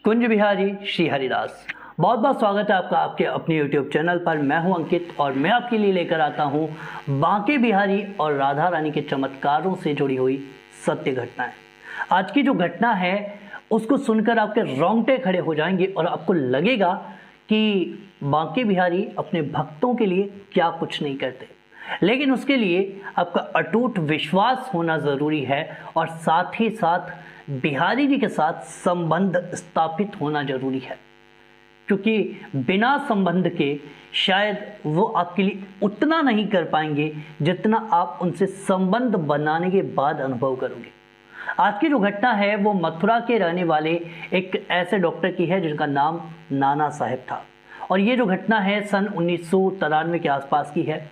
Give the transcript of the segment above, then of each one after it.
कुंज बिहारी श्री हरिदास। बहुत बहुत स्वागत है आपका आपके अपने YouTube चैनल पर। मैं हूं अंकित और मैं आपके लिए लेकर आता हूं बांके बिहारी और राधा रानी के चमत्कारों से जुड़ी हुई सत्य घटनाएं। आज की जो घटना है उसको सुनकर आपके रोंगटे खड़े हो जाएंगे और आपको लगेगा कि बांके बिहारी अपने भक्तों के लिए क्या कुछ नहीं करते, लेकिन उसके लिए आपका अटूट विश्वास होना ज़रूरी है और साथ ही साथ बिहारी जी के साथ संबंध स्थापित होना जरूरी है, क्योंकि बिना संबंध के शायद वो आपके लिए उतना नहीं कर पाएंगे जितना आप उनसे संबंध बनाने के बाद अनुभव करोगे। आज की जो घटना है वो मथुरा के रहने वाले एक ऐसे डॉक्टर की है जिनका नाम नाना साहेब था और ये जो घटना है सन 1993 के आसपास की है।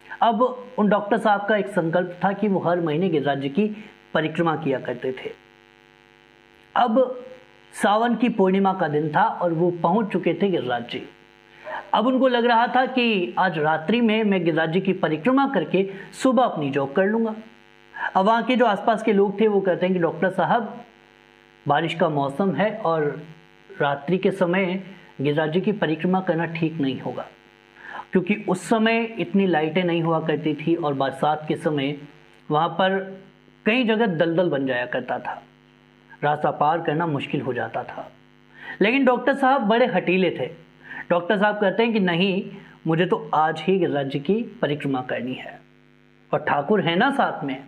अब उन डॉक्टर साहब का एक संकल्प था कि वो हर महीने गिरिराज जी की परिक्रमा किया करते थे। अब सावन की पूर्णिमा का दिन था और वो पहुंच चुके थे गिरिराज जी। अब उनको लग रहा था कि आज रात्रि में मैं गिरिराज जी की परिक्रमा करके सुबह अपनी जॉब कर लूंगा। अब वहाँ के जो आसपास के लोग थे वो कहते हैं कि डॉक्टर साहब बारिश का मौसम है और रात्रि के समय गिरिराज जी की परिक्रमा करना ठीक नहीं होगा, क्योंकि उस समय इतनी लाइटें नहीं हुआ करती थी और बरसात के समय वहाँ पर कई जगह दलदल बन जाया करता था, रास्ता पार करना मुश्किल हो जाता था। लेकिन डॉक्टर साहब बड़े हटीले थे। डॉक्टर साहब कहते हैं कि नहीं, मुझे तो आज ही गिरिराज जी की परिक्रमा करनी है और ठाकुर है ना साथ में।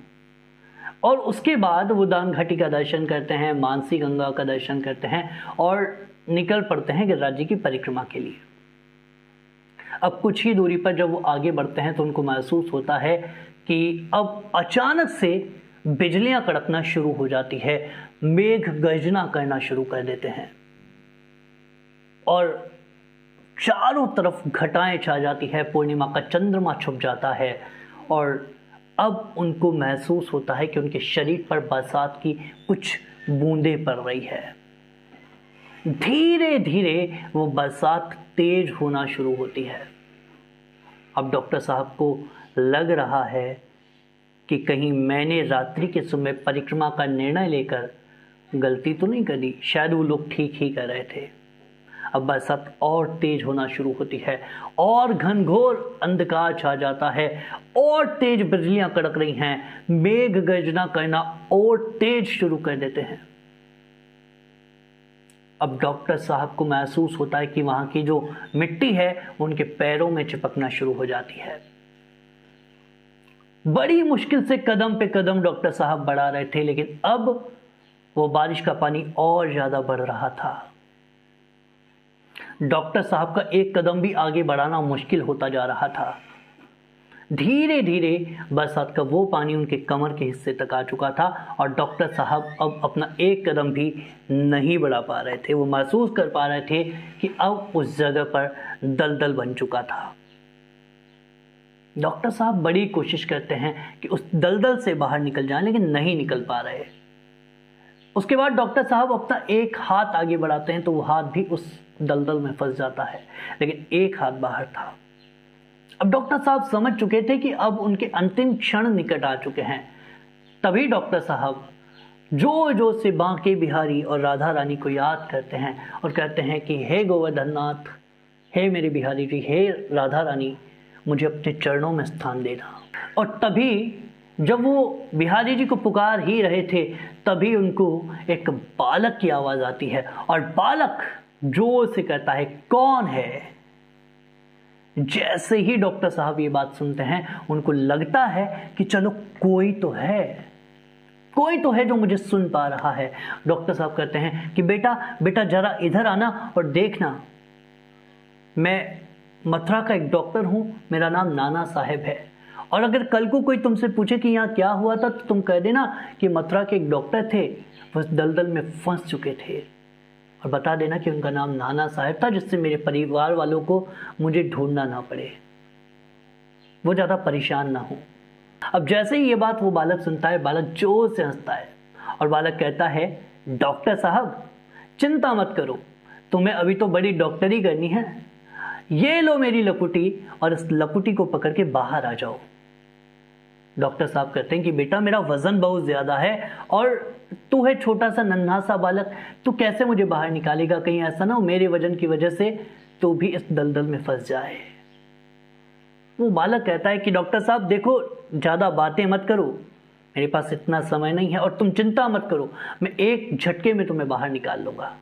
और उसके बाद वो दान घाटी का दर्शन करते हैं, मानसी गंगा का दर्शन करते हैं और निकल पड़ते हैं गिरिराज जी की परिक्रमा के लिए। अब कुछ ही दूरी पर जब वो आगे बढ़ते हैं तो उनको महसूस होता है कि अब अचानक से बिजलियां कड़कना शुरू हो जाती है, मेघ गर्जना करना शुरू कर देते हैं और चारों तरफ घटाएं छा जाती है, पूर्णिमा का चंद्रमा छुप जाता है और अब उनको महसूस होता है कि उनके शरीर पर बरसात की कुछ बूंदें पड़ रही है। धीरे धीरे वो बरसात तेज होना शुरू होती है। अब डॉक्टर साहब को लग रहा है कि कहीं मैंने रात्रि के समय परिक्रमा का निर्णय लेकर गलती तो नहीं करी, शायद वो लोग ठीक ही कर रहे थे। अब बरसात और तेज होना शुरू होती है और घनघोर अंधकार छा जाता है और तेज बिजलियां कड़क रही हैं, मेघ गर्जना करना और तेज शुरू कर देते हैं। अब डॉक्टर साहब को महसूस होता है कि वहां की जो मिट्टी है उनके पैरों में चिपकना शुरू हो जाती है। बड़ी मुश्किल से कदम पे कदम डॉक्टर साहब बढ़ा रहे थे, लेकिन अब वो बारिश का पानी और ज्यादा बढ़ रहा था। डॉक्टर साहब का एक कदम भी आगे बढ़ाना मुश्किल होता जा रहा था। धीरे धीरे बरसात का वो पानी उनके कमर के हिस्से तक आ चुका था और डॉक्टर साहब अब अपना एक कदम भी नहीं बढ़ा पा रहे थे। वो महसूस कर पा रहे थे कि अब उस जगह पर दलदल बन चुका था। डॉक्टर साहब बड़ी कोशिश करते हैं कि उस दलदल से बाहर निकल जाएं, लेकिन नहीं निकल पा रहे। उसके बाद डॉक्टर साहब अपना एक हाथ आगे बढ़ाते हैं तो वो हाथ भी उस दलदल में फंस जाता है, लेकिन एक हाथ बाहर था। अब डॉक्टर साहब समझ चुके थे कि अब उनके अंतिम क्षण निकट आ चुके हैं। तभी डॉक्टर साहब जोर जोर से बांके बिहारी और राधा रानी को याद करते हैं और कहते हैं कि हे गोवर्धन नाथ, हे मेरे बिहारी जी, हे राधा रानी, मुझे अपने चरणों में स्थान देना। और तभी जब वो बिहारी जी को पुकार ही रहे थे तभी उनको एक बालक की आवाज आती है और बालक जोर से कहता है, कौन है? जैसे ही डॉक्टर साहब ये बात सुनते हैं उनको लगता है कि चलो कोई तो है, कोई तो है जो मुझे सुन पा रहा है। डॉक्टर साहब कहते हैं कि बेटा बेटा जरा इधर आना और देखना, मैं मथुरा का एक डॉक्टर हूं, मेरा नाम नाना साहेब है और अगर कल को कोई तुमसे पूछे कि यहाँ क्या हुआ था तो तुम कह देना कि मथुरा के एक डॉक्टर थे, वो दलदल में फंस चुके थे, और बता देना कि उनका नाम नाना साहेब था, जिससे मेरे परिवार वालों को मुझे ढूंढना ना पड़े, वो ज़्यादा परेशान ना हो। अब जैसे ही ये बात वो बालक सुनता है, बालक जोर से हंसता है और बालक कहता है, डॉक्टर साहब चिंता मत करो, तुम्हें अभी तो बड़ी डॉक्टरी करनी है, ये लो मेरी लकुटी और इस लकुटी को पकड़ के बाहर आ जाओ। डॉक्टर साहब कहते हैं कि बेटा मेरा वजन बहुत ज़्यादा है और तू है छोटा सा नन्हा सा बालक, तू कैसे मुझे बाहर निकालेगा? कहीं ऐसा ना हो मेरे वजन की वजह से तू भी इस दलदल में फंस जाए। वो बालक कहता है कि डॉक्टर साहब देखो, ज़्यादा बातें मत करो, मेरे पास इतना समय नहीं है और तुम चिंता मत करो, मैं एक झटके में तुम्हें बाहर निकाल लूँगा।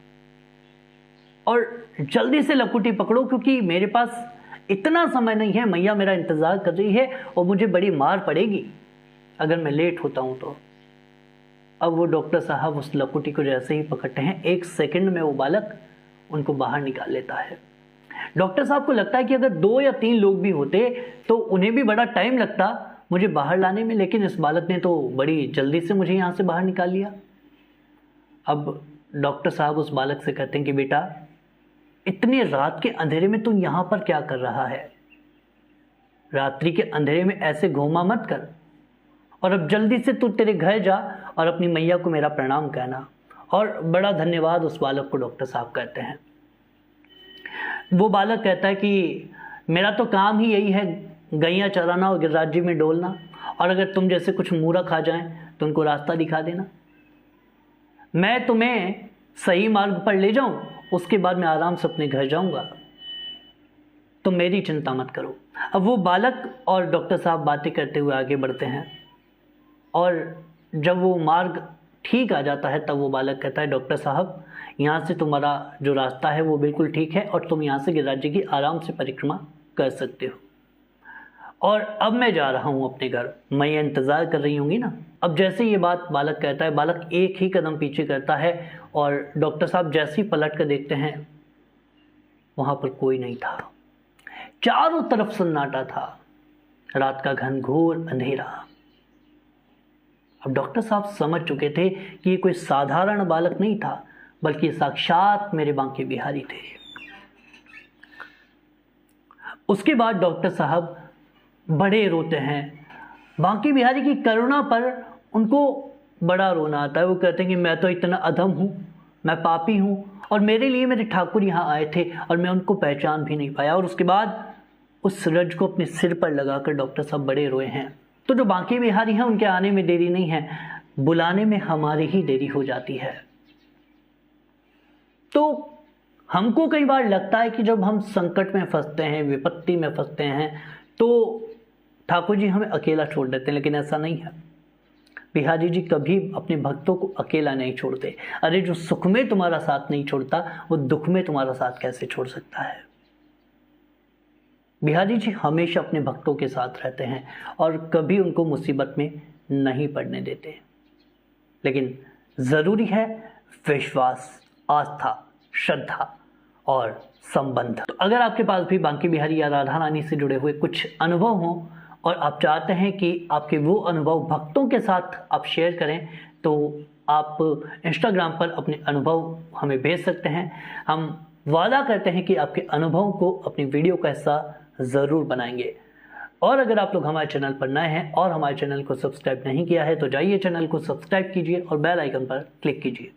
और जल्दी से लकुटी पकड़ो क्योंकि मेरे पास इतना समय नहीं है, मैया मेरा इंतज़ार कर रही है और मुझे बड़ी मार पड़ेगी अगर मैं लेट होता हूँ तो। अब वो डॉक्टर साहब उस लकुटी को जैसे ही पकड़ते हैं, 1 सेकंड में वो बालक उनको बाहर निकाल लेता है। डॉक्टर साहब को लगता है कि अगर 2 या 3 लोग भी होते तो उन्हें भी बड़ा टाइम लगता मुझे बाहर लाने में, लेकिन इस बालक ने तो बड़ी जल्दी से मुझे यहाँ से बाहर निकाल लिया। अब डॉक्टर साहब उस बालक से कहते हैं कि बेटा इतनी रात के अंधेरे में तू यहाँ पर क्या कर रहा है? रात्रि के अंधेरे में ऐसे घूमा मत कर और अब जल्दी से तू तेरे घर जा और अपनी मैया को मेरा प्रणाम कहना। और बड़ा धन्यवाद उस बालक को डॉक्टर साहब कहते हैं। वो बालक कहता है कि मेरा तो काम ही यही है, गैया चराना और गिरिराज जी में डोलना, और अगर तुम जैसे कुछ मूर्ख आ जाएं तो उनको रास्ता दिखा देना। मैं तुम्हें सही मार्ग पर ले जाऊं, उसके बाद मैं आराम से अपने घर जाऊंगा, तुम मेरी चिंता मत करो। अब वो बालक और डॉक्टर साहब बातें करते हुए आगे बढ़ते हैं और जब वो मार्ग ठीक आ जाता है तब वो बालक कहता है डॉक्टर साहब यहाँ से तुम्हारा जो रास्ता है वो बिल्कुल ठीक है और तुम यहाँ से गिरिराज जी की आराम से परिक्रमा कर सकते हो। और अब मैं जा रहा हूँ अपने घर, मैं ये इंतज़ार कर रही होंगी ना। अब जैसे ये बात बालक कहता है, बालक एक ही कदम पीछे करता है और डॉक्टर साहब जैसे ही पलट कर देखते हैं वहाँ पर कोई नहीं था। चारों तरफ सन्नाटा था, रात का घनघोर अंधेरा। अब डॉक्टर साहब समझ चुके थे कि ये कोई साधारण बालक नहीं था, बल्कि साक्षात मेरे बांके बिहारी थे। उसके बाद डॉक्टर साहब बड़े रोते हैं। बांके बिहारी की करुणा पर उनको बड़ा रोना आता है। वो कहते हैं कि मैं तो इतना अधम हूँ, मैं पापी हूँ और मेरे लिए मेरे ठाकुर यहाँ आए थे और मैं उनको पहचान भी नहीं पाया। और उसके बाद उस रज को अपने सिर पर लगाकर डॉक्टर साहब बड़े रोए हैं। तो जो बांके बिहारी हैं उनके आने में देरी नहीं है, बुलाने में हमारी ही देरी हो जाती है। तो हमको कई बार लगता है कि जब हम संकट में फंसते हैं, विपत्ति में फंसते हैं, तो ठाकुर जी हमें अकेला छोड़ देते हैं, लेकिन ऐसा नहीं है। बिहारी जी कभी अपने भक्तों को अकेला नहीं छोड़ते। अरे जो सुख में तुम्हारा साथ नहीं छोड़ता वो दुख में तुम्हारा साथ कैसे छोड़ सकता है। बिहारी जी हमेशा अपने भक्तों के साथ रहते हैं और कभी उनको मुसीबत में नहीं पड़ने देते। लेकिन ज़रूरी है विश्वास, आस्था, श्रद्धा और संबंध। तो अगर आपके पास भी बांके बिहारी या राधा रानी से जुड़े हुए कुछ अनुभव हों और आप चाहते हैं कि आपके वो अनुभव भक्तों के साथ आप शेयर करें, तो आप इंस्टाग्राम पर अपने अनुभव हमें भेज सकते हैं। हम वादा करते हैं कि आपके अनुभवों को अपनी वीडियो का हिस्सा ज़रूर बनाएंगे। और अगर आप लोग हमारे चैनल पर नए हैं और हमारे चैनल को सब्सक्राइब नहीं किया है तो जाइए चैनल को सब्सक्राइब कीजिए और बेल आइकन पर क्लिक कीजिए।